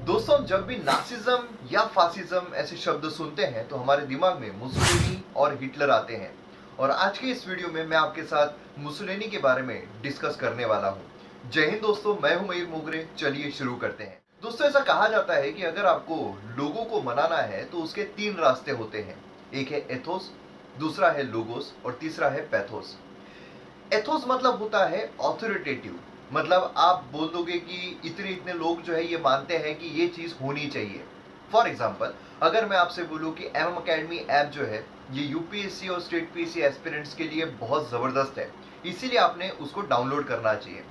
दोस्तों, जब भी नासिज्म या फासिज्म ऐसे शब्द सुनते हैं तो हमारे दिमाग में मुसोलिनी और हिटलर आते हैं। और आज के इस वीडियो में मैं आपके साथ मुसोलिनी के बारे में डिस्कस करने वाला हूँ। जय हिंद दोस्तों, मैं हूँ मयूर मोगरे। चलिए शुरू करते हैं। दोस्तों, ऐसा कहा जाता है कि अगर आपको लोगों को मनाना है तो उसके तीन रास्ते होते हैं। एक है एथोस, दूसरा है लोगोस और तीसरा है पैथोस। एथोस मतलब होता है ऑथोरिटेटिव, मतलब आप बोल दोगे कि इतने इतने लोग जो है ये मानते हैं कि ये चीज होनी चाहिए। फॉर एग्जाम्पल, अगर मैं आपसे बोलूं कि एम अकेडमी ऐप जो है ये यूपीएससी और स्टेट पीएससी एस्पिरेंट्स के लिए बहुत जबरदस्त है, इसीलिए आपने उसको डाउनलोड करना चाहिए।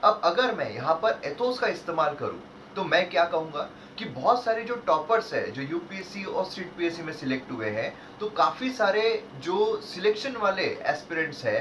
अब अगर मैं यहाँ पर एथोस का इस्तेमाल करूं तो मैं क्या कहूंगा कि बहुत सारे जो टॉपर्स है जो यूपीएससी और स्टेट पीएससी में सिलेक्ट हुए हैं, तो काफी सारे जो सिलेक्शन वाले एस्पिरेंट्स है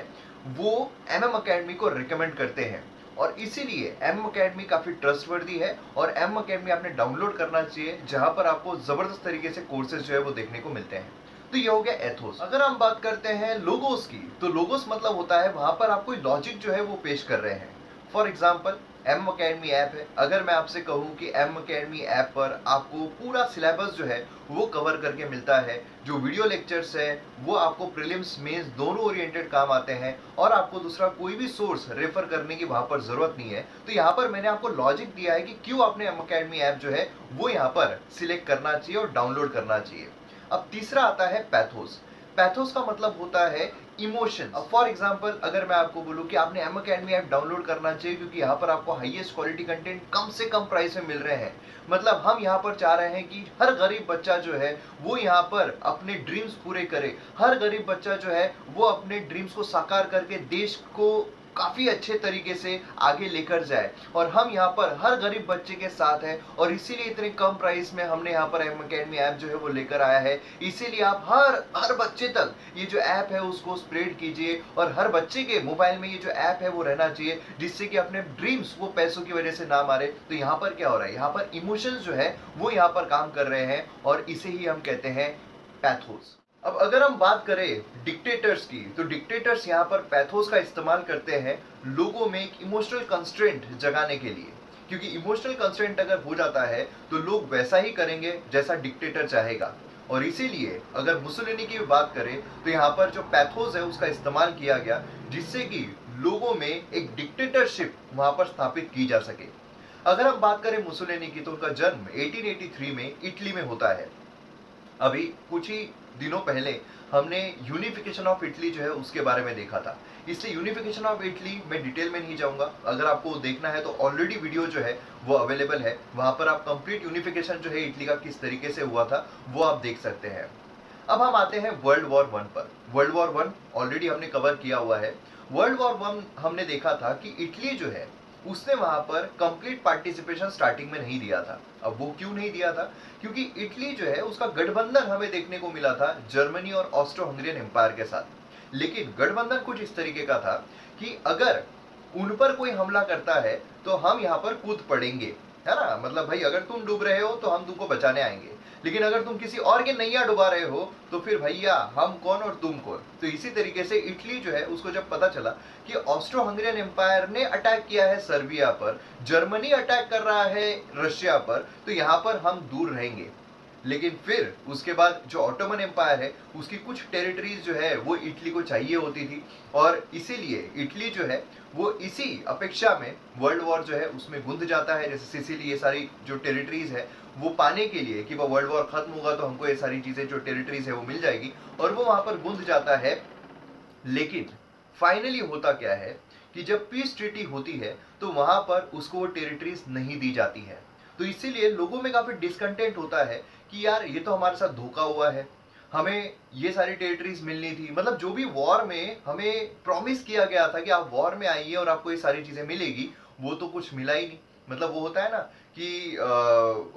वो एमएम अकेडमी को रिकमेंड करते हैं। और इसीलिए एमएम अकेडमी काफी ट्रस्टवर्दी है और एमएम अकेडमी आपने डाउनलोड करना चाहिए, जहां पर आपको जबरदस्त तरीके से कोर्सेज जो है वो देखने को मिलते हैं। तो ये हो गया एथोस। अगर हम बात करते हैं लोगोस की, तो लोगोस मतलब होता है वहां पर आप कोई लॉजिक जो है वो पेश कर रहे हैं। For example, M academy app है। अगर मैं आपसे कहूं कि एम अकेडमी ऐप पर आपको पूरा सिलेबस जो है वो कवर करके मिलता है, जो वीडियो लेक्चर्स है वो आपको प्रीलिम्स मेंस दोनों ओरिएंटेड काम आते हैं, और आपको दूसरा कोई भी सोर्स रेफर करने की वहां पर जरूरत नहीं है। तो यहाँ पर मैंने आपको लॉजिक दिया है कि क्यों आपने एम अकेडमी ऐप जो है वो यहाँ पर सिलेक्ट करना चाहिए और डाउनलोड करना चाहिए। अब तीसरा आता है पैथोस। पैथोस का मतलब होता है इमोशन। अब फॉर एग्जांपल, अगर मैं आपको बोलूं कि आपने एम अकेडमी ऐप डाउनलोड करना चाहिए क्योंकि यहाँ पर आपको हाईएस्ट क्वालिटी कंटेंट कम से कम प्राइस में मिल रहे हैं, मतलब हम यहाँ पर चाह रहे हैं कि हर गरीब बच्चा जो है वो यहाँ पर अपने ड्रीम्स पूरे करे, हर गरीब बच्चा जो है वो अपने ड्रीम्स को साकार करके देश को काफी अच्छे तरीके से आगे लेकर जाए। और हम यहाँ पर हर गरीब बच्चे के साथ हैं, और इसीलिए इतने कम प्राइस में हमने यहाँ पर एम अकेडमी ऐप जो है वो लेकर आया है। इसीलिए आप हर हर बच्चे तक ये जो ऐप है उसको स्प्रेड कीजिए, और हर बच्चे के मोबाइल में ये जो ऐप है वो रहना चाहिए, जिससे कि अपने ड्रीम्स वो पैसों की वजह से ना मारे। तो यहाँ पर क्या हो रहा है, यहाँ पर इमोशंस जो है वो यहाँ पर काम कर रहे हैं, और इसे ही हम कहते हैं पैथोस। अब अगर हम बात करें डिक्टेटर्स की, तो डिक्टेटर्स यहाँ पर पैथोस का इस्तेमाल करते हैं लोगों में एक इमोशनल कंस्ट्रेंट जगाने के लिए। क्योंकि इमोशनल कंस्ट्रेंट अगर हो जाता है तो लोग वैसा ही करेंगे जैसा डिक्टेटर चाहेगा। और इसीलिए अगर मुसोलिनी की बात करें तो यहाँ पर जो पैथोस है उसका इस्तेमाल किया गया, जिससे कि लोगों में एक डिक्टेटरशिप वहां पर स्थापित की जा सके। अगर हम बात करें मुसोलिनी की, तो उनका जन्म 1883 में इटली में होता है। अभी कुछ ही दिनों पहले हमने यूनिफिकेशन ऑफ इटली जो है उसके बारे में देखा था, इसलिए यूनिफिकेशन ऑफ इटली में डिटेल में नहीं जाऊंगा। अगर आपको देखना है तो ऑलरेडी वीडियो जो है वो अवेलेबल है, वहां पर आप कंप्लीट यूनिफिकेशन जो है इटली का किस तरीके से हुआ था वो आप देख सकते हैं। अब हम आते हैं वर्ल्ड वॉर वन पर। वर्ल्ड वॉर वन ऑलरेडी हमने कवर किया हुआ है। वर्ल्ड वॉर वन हमने देखा था कि इटली जो है उसने वहां पर कंप्लीट पार्टिसिपेशन स्टार्टिंग में नहीं दिया था। अब वो क्यों नहीं दिया था, क्योंकि इटली जो है उसका गठबंधन हमें देखने को मिला था जर्मनी और ऑस्ट्रो हंगरियन एम्पायर के साथ। लेकिन गठबंधन कुछ इस तरीके का था कि अगर उन पर कोई हमला करता है तो हम यहाँ पर कूद पड़ेंगे, है ना। मतलब भाई, अगर तुम डूब रहे हो तो हम तुमको बचाने आएंगे, लेकिन अगर तुम किसी और के नैया डुबा रहे हो तो फिर भैया हम कौन और तुम कौन। तो इसी तरीके से इटली जो है उसको जब पता चला कि ऑस्ट्रो हंगरियन एम्पायर ने अटैक किया है सर्बिया पर, जर्मनी अटैक कर रहा है रशिया पर, तो यहाँ पर हम दूर रहेंगे। लेकिन फिर उसके बाद जो ऑटोमन एम्पायर है उसकी कुछ टेरिटरीज जो है वो इटली को चाहिए होती थी, और इसीलिए इटली जो है वो इसी अपेक्षा में वर्ल्ड वॉर जो है उसमें गुंद जाता है। जैसे सिसिली, ये सारी जो टेरिटरीज है वो पाने के लिए कि वो वर्ल्ड वॉर खत्म होगा तो हमको ये सारी चीजें जो टेरिटरीज है वो मिल जाएगी, और वो वहां पर गुंद जाता है। लेकिन फाइनली होता क्या है कि जब पीस ट्रीटी होती है तो वहां पर उसको वो टेरिटरीज नहीं दी जाती है। तो इसीलिए लोगों में काफी डिसकंटेंट होता है कि यार ये तो हमारे साथ धोखा हुआ है, हमें ये सारी टेरिटरीज मिलनी थी। मतलब जो भी वॉर में हमें प्रॉमिस किया गया था कि आप वॉर में आइए और आपको ये सारी चीजें मिलेगी, वो तो कुछ मिला ही नहीं। मतलब वो होता है ना कि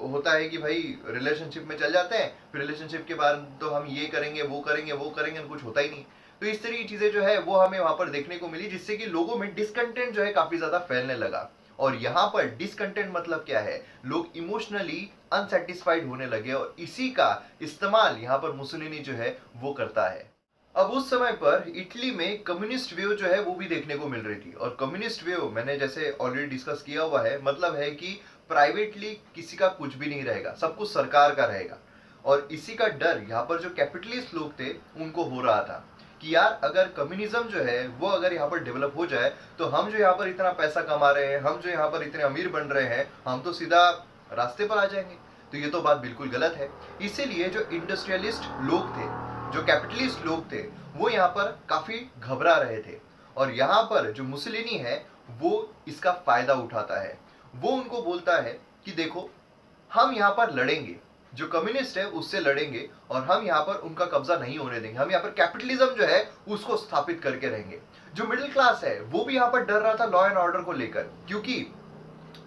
होता है कि भाई रिलेशनशिप में चल जाते हैं, फिर रिलेशनशिप के बाद तो हम ये करेंगे वो करेंगे वो करेंगे, कुछ होता ही नहीं। तो इस तरह की चीजें जो है वो हमें वहां पर देखने को मिली, जिससे कि लोगों में डिसकंटेंट जो है काफी ज्यादा फैलने लगा। और यहाँ पर डिसकंटेंट मतलब क्या है, लोग इमोशनली अनसेटिस्फाइड होने लगे, और इसी का इस्तेमाल यहाँ पर मुसोलिनी जो है वो करता है। अब उस समय पर इटली में कम्युनिस्ट वेव जो है वो भी देखने को मिल रही थी। और कम्युनिस्ट वेव मैंने जैसे ऑलरेडी डिस्कस किया हुआ है, मतलब है कि प्राइवेटली किसी का कुछ भी नहीं रहेगा, सब कुछ सरकार का रहेगा। और इसी का डर यहाँ पर जो कैपिटलिस्ट लोग थे उनको हो रहा था कि यार अगर कम्युनिज्म जो है वो अगर यहाँ पर डेवलप हो जाए तो हम जो यहाँ पर इतना पैसा कमा रहे हैं, हम जो यहाँ पर इतने अमीर बन रहे हैं, हम तो सीधा रास्ते पर आ जाएंगे। तो ये तो बात बिल्कुल गलत है। इसीलिए जो इंडस्ट्रियलिस्ट लोग थे, जो कैपिटलिस्ट लोग थे, वो यहाँ पर काफी घबरा रहे थे। और यहाँ पर जो मुसोलिनी है वो इसका फायदा उठाता है। वो उनको बोलता है कि देखो, हम यहाँ पर लड़ेंगे, जो कम्युनिस्ट है उससे लड़ेंगे और हम यहाँ पर उनका कब्जा नहीं होने देंगे। हम यहाँ पर कैपिटलिज्म जो है उसको स्थापित करके रहेंगे। जो मिडिल क्लास है वो भी यहाँ पर डर रहा था लॉ एंड ऑर्डर को लेकर, क्योंकि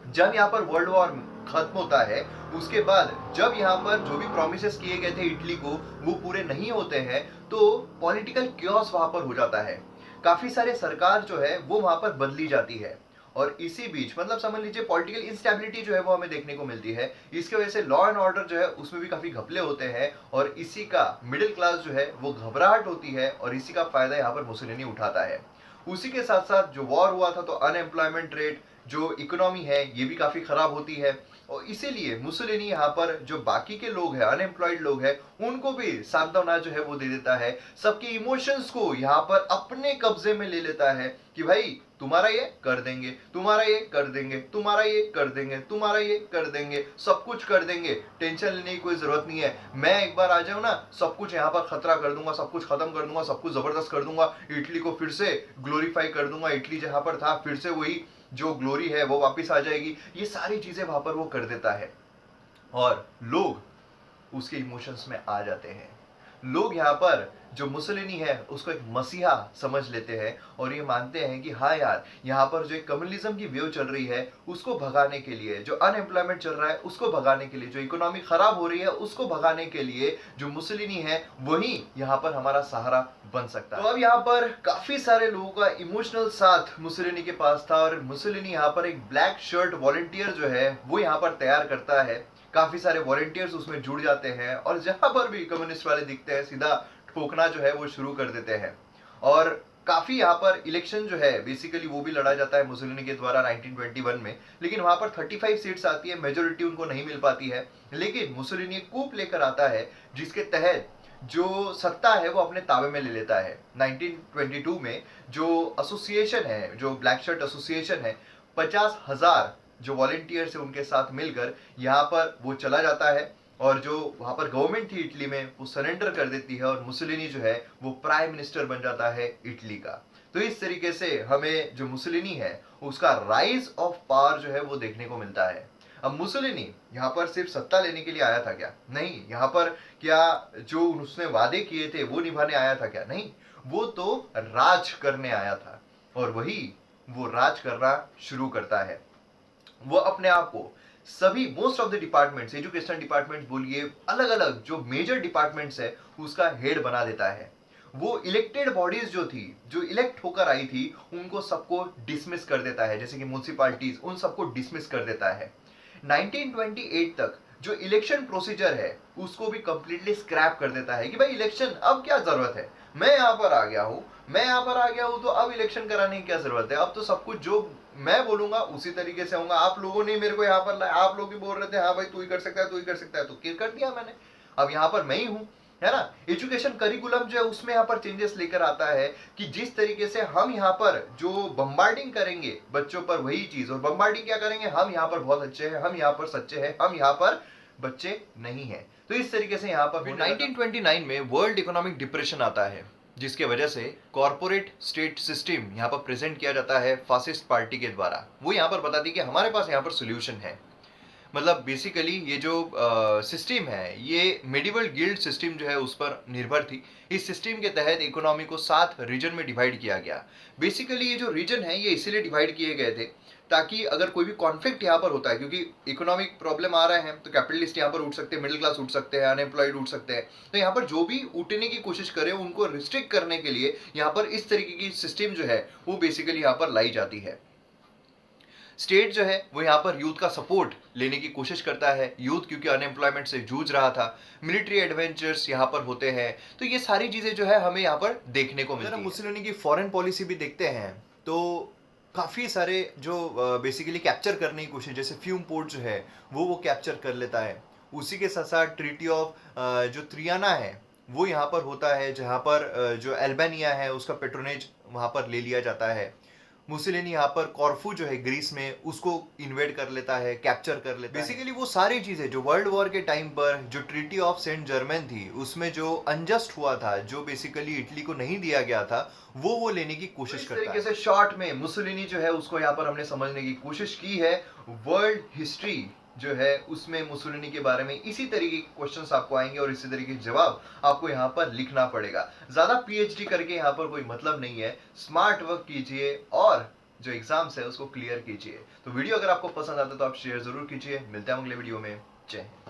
जब यहाँ पर वर्ल्ड वॉर खत्म होता है उसके बाद जब यहाँ पर जो भी प्रोमिसेस किए गए थे इटली को वो पूरे नहीं होते हैं तो पॉलिटिकल क्योस वहां पर हो जाता है। काफी सारे सरकार जो है वो वहां पर बदली जाती है और इसी बीच मतलब समझ लीजिए पॉलिटिकल इंस्टेबिलिटी जो है वो हमें देखने को मिलती है। इसके वजह से लॉ एंड ऑर्डर जो है उसमें भी काफी घपले होते हैं और इसी का मिडिल क्लास जो है वो घबराहट होती है और इसी का फायदा यहाँ पर मुसोलिनी उठाता है। उसी के साथ साथ जो वॉर हुआ था तो अनएम्प्लॉयमेंट रेट, जो इकोनॉमी है ये भी काफी खराब होती है और इसीलिए मुसोलिनी यहाँ पर जो बाकी के लोग हैं, अनएम्प्लॉयड लोग हैं, उनको भी सांत्वना जो है वो दे देता है। सबके इमोशंस को यहाँ पर अपने कब्जे में ले लेता है कि भाई तुम्हारा ये कर देंगे, तुम्हारा ये कर देंगे, तुम्हारा ये कर देंगे, तुम्हारा ये कर देंगे, सब कुछ कर देंगे, टेंशन लेने की कोई जरूरत नहीं है। मैं एक बार आ जाऊं ना, सब कुछ यहाँ पर खतरा कर दूंगा, सब कुछ खत्म कर दूंगा, सब कुछ जबरदस्त कर दूंगा, इटली को फिर से ग्लोरीफाई कर दूंगा, इटली जहां पर था फिर से वही जो ग्लोरी है वो वापस आ जाएगी। ये सारी चीजें वहां पर वो कर देता है और लोग उसके इमोशंस में आ जाते हैं। लोग यहाँ पर जो मुसोलिनी है उसको एक मसीहा समझ लेते हैं और ये मानते हैं कि हाँ यार, यहाँ पर जो एक कम्युनिज्म की वेव चल रही है उसको भगाने के लिए, जो अनएम्प्लॉयमेंट चल रहा है उसको भगाने के लिए, जो इकोनॉमी खराब हो रही है उसको भगाने के लिए जो मुसोलिनी है वही यहाँ पर हमारा सहारा बन सकता है। तो अब यहाँ पर काफी सारे लोगों का इमोशनल साथ मुसोलिनी के पास था और मुसोलिनी यहाँ पर एक ब्लैक शर्ट वॉलंटियर जो है वो यहाँ पर तैयार करता है। काफी सारे वॉलंटियर्स उसमें जुड़ जाते हैं और जहां पर भी कम्युनिस्ट वाले दिखते हैं सीधा ठोकना जो है वो शुरू कर देते हैं। और काफी यहाँ पर इलेक्शन जो है बेसिकली वो भी लड़ा जाता है मुसोलिनी के द्वारा 1921 में, लेकिन वहां पर 35 सीट्स आती है, मेजोरिटी उनको नहीं मिल पाती है। लेकिन मुसोलिनी एक कूप लेकर आता है जिसके तहत जो सत्ता है वो अपने ताबे में ले लेता है। 1922 में जो एसोसिएशन है, जो ब्लैक शर्ट एसोसिएशन है, 50,000 जो वॉलंटियर्स है उनके साथ मिलकर यहाँ पर वो चला जाता है और जो वहां पर गवर्नमेंट थी इटली में वो सरेंडर कर देती है और मुसोलिनी जो है वो प्राइम मिनिस्टर बन जाता है इटली का। तो इस तरीके से हमें जो मुसोलिनी है उसका राइज ऑफ पावर जो है वो देखने को मिलता है। अब मुसोलिनी यहाँ पर सिर्फ सत्ता लेने के लिए आया था क्या? नहीं। यहाँ पर क्या जो उसने वादे किए थे वो निभाने आया था क्या? नहीं। वो तो राज करने आया था और वही वो राज करना शुरू करता है। वो अपने आप को सभी most of the departments, education departments बोलिए, अलग अलग जो मेजर डिपार्टमेंट्स है उसका हेड बना देता है। वो इलेक्टेड बॉडीज जो थी, जो इलेक्ट होकर आई थी, उनको सबको डिसमिस कर देता है, जैसे कि म्युनिसिपैलिटीज, उन सबको डिसमिस कर देता है। 1928 तक जो इलेक्शन प्रोसीजर है उसको भी कंप्लीटली स्क्रैप कर देता है कि भाई इलेक्शन अब क्या जरूरत है, मैं यहाँ पर आ गया हूँ, मैं यहाँ पर आ गया हूँ तो अब इलेक्शन कराने की क्या जरूरत है, अब तो सब कुछ जो मैं बोलूंगा उसी तरीके से होगा। आप लोगों ने मेरे को यहाँ पर लाया, आप लोग भी बोल रहे थे हाँ भाई तू ही कर सकता है, तू ही कर सकता है, तो कर दिया मैंने, अब यहाँ पर मैं ही हूँ, है ना। एजुकेशन करिकुलम जो है उसमें यहाँ पर चेंजेस लेकर आता है कि जिस तरीके से हम यहाँ पर जो बम्बार्डिंग करेंगे बच्चों पर वही चीज, और बम्बार्डिंग क्या करेंगे, हम यहाँ पर बहुत अच्छे हैं, हम यहाँ पर सच्चे हैं, हम यहाँ पर बच्चे नहीं हैं। तो इस तरीके से यहाँ पर 1929 में वर्ल्ड इकोनॉमिक डिप्रेशन आता है जिसके वजह से कॉर्पोरेट स्टेट सिस्टम यहाँ पर प्रेजेंट किया जाता है फासिस्ट पार्टी के द्वारा। वो यहाँ पर बताती है कि हमारे पास यहाँ पर सोल्यूशन है। मतलब बेसिकली ये जो सिस्टम है ये मेडिवल गिल्ड सिस्टम जो है उस पर निर्भर थी। इस सिस्टम के तहत इकोनॉमी को 7 रीजन में डिवाइड किया गया। बेसिकली ये जो रीजन है ये इसीलिए डिवाइड किए गए थे ताकि अगर कोई भी कॉन्फ्लिक्ट यहाँ पर होता है, क्योंकि इकोनॉमिक प्रॉब्लम आ रहे हैं तो कैपिटलिस्ट यहाँ पर उठ सकते हैं, मिडिल क्लास उठ सकते हैं, अनएम्प्लॉयड उठ सकते हैं, तो यहाँ पर जो भी उठने की कोशिश करे उनको रिस्ट्रिक्ट करने के लिए यहाँ पर इस तरीके की सिस्टम जो है वो बेसिकली यहाँ पर लाई जाती है। स्टेट जो है वो यहाँ पर यूथ का सपोर्ट लेने की कोशिश करता है, यूथ क्योंकि अनएम्प्लॉयमेंट से जूझ रहा था। मिलिट्री एडवेंचर्स यहाँ पर होते हैं। तो ये सारी चीजें जो है हमें यहाँ पर देखने को मिलती है। मुसोलिनी की फॉरेन पॉलिसी भी देखते हैं तो काफ़ी सारे जो बेसिकली कैप्चर करने की कोशिश, जैसे फ्यूम पोर्ट जो है वो कैप्चर कर लेता है। उसी के साथ साथ ट्रीटी ऑफ जो त्रियाना है वो यहाँ पर होता है, जहाँ पर जो अल्बानिया है उसका पेट्रोनेज वहाँ पर ले लिया जाता है। मुसोलिनी यहाँ पर कॉर्फू जो है ग्रीस में उसको इन्वेड कर लेता है, कैप्चर कर लेता है। बेसिकली वो सारी चीजें जो वर्ल्ड वॉर के टाइम पर जो ट्रीटी ऑफ सेंट जर्मन थी उसमें जो अनजस्ट हुआ था, जो बेसिकली इटली को नहीं दिया गया था, वो लेने की कोशिश करता है। इस तरीके से शॉर्ट में मुसोलिनी जो है उसको यहाँ पर हमने समझने की कोशिश की है। वर्ल्ड हिस्ट्री जो है उसमें मुसोलिनी के बारे में इसी तरीके के क्वेश्चंस आपको आएंगे और इसी तरीके के जवाब आपको यहाँ पर लिखना पड़ेगा। ज्यादा पीएचडी करके यहाँ पर कोई मतलब नहीं है। स्मार्ट वर्क कीजिए और जो एग्जाम्स है उसको क्लियर कीजिए। तो वीडियो अगर आपको पसंद आता है तो आप शेयर जरूर कीजिए। मिलते हैं अगले वीडियो में। जय हिंद।